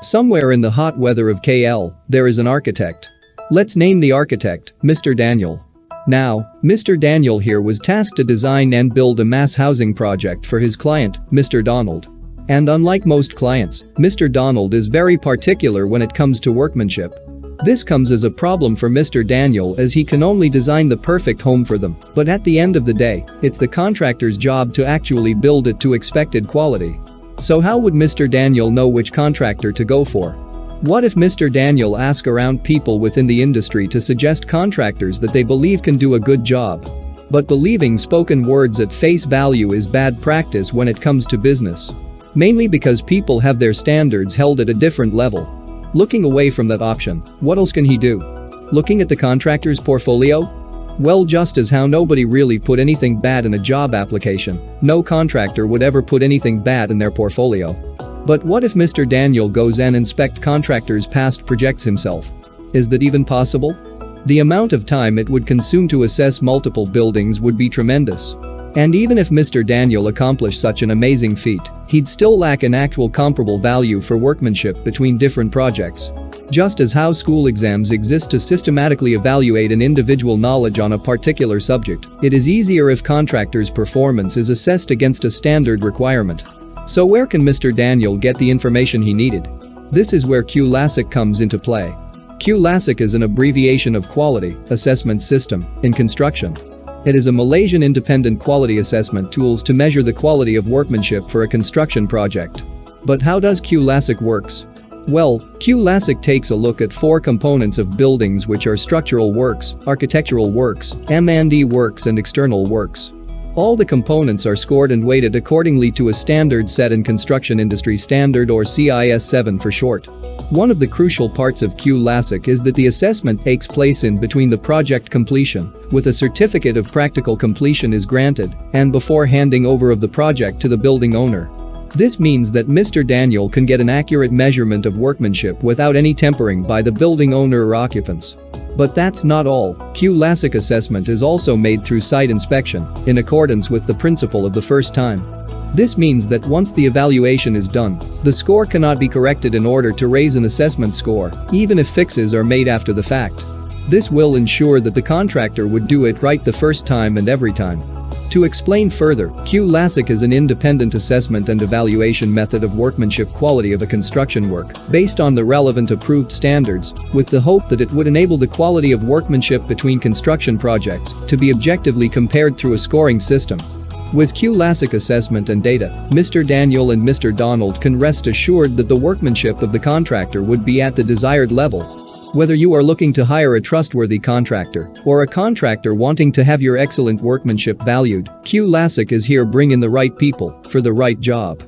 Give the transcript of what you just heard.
Somewhere in the hot weather of KL, there is an architect. Let's name the architect, Mr. Daniel. Now, Mr. Daniel here was tasked to design and build a mass housing project for his client, Mr. Donald. And unlike most clients, Mr. Donald is very particular when it comes to workmanship. This comes as a problem for Mr. Daniel as he can only design the perfect home for them, but at the end of the day, it's the contractor's job to actually build it to expected quality. So how would Mr. Daniel know which contractor to go for? What if Mr. Daniel asks around people within the industry to suggest contractors that they believe can do a good job? But believing spoken words at face value is bad practice when it comes to business. Mainly because people have their standards held at a different level. Looking away from that option, what else can he do? Looking at the contractor's portfolio? Well, just as how nobody really put anything bad in a job application, no contractor would ever put anything bad in their portfolio. But what if Mr. Daniel goes and inspect contractors' past projects himself? Is that even possible? The amount of time it would consume to assess multiple buildings would be tremendous. And even if Mr. Daniel accomplished such an amazing feat, he'd still lack an actual comparable value for workmanship between different projects. Just as how school exams exist to systematically evaluate an individual knowledge on a particular subject, it is easier if contractors' performance is assessed against a standard requirement. So where can Mr. Daniel get the information he needed? This is where QLASSIC comes into play. QLASSIC is an abbreviation of Quality Assessment System in construction. It is a Malaysian independent quality assessment tools to measure the quality of workmanship for a construction project. But how does QLASSIC works? Well, QLASSIC takes a look at four components of buildings, which are structural works, architectural works, M&E works and external works. All the components are scored and weighted accordingly to a standard set in construction industry standard, or CIS 7 for short. One of the crucial parts of QLASSIC is that the assessment takes place in between the project completion, with a certificate of practical completion is granted, and before handing over of the project to the building owner. This means that Mr. Daniel can get an accurate measurement of workmanship without any tempering by the building owner or occupants. But that's not all. QLASSIC assessment is also made through site inspection, in accordance with the principle of the first time. This means that once the evaluation is done, the score cannot be corrected in order to raise an assessment score, even if fixes are made after the fact. This will ensure that the contractor would do it right the first time and every time. To explain further, QLASSIC is an independent assessment and evaluation method of workmanship quality of a construction work, based on the relevant approved standards, with the hope that it would enable the quality of workmanship between construction projects to be objectively compared through a scoring system. With QLASSIC assessment and data, Mr. Daniel and Mr. Donald can rest assured that the workmanship of the contractor would be at the desired level. Whether you are looking to hire a trustworthy contractor or a contractor wanting to have your excellent workmanship valued, QLASSIC is here bringing the right people for the right job.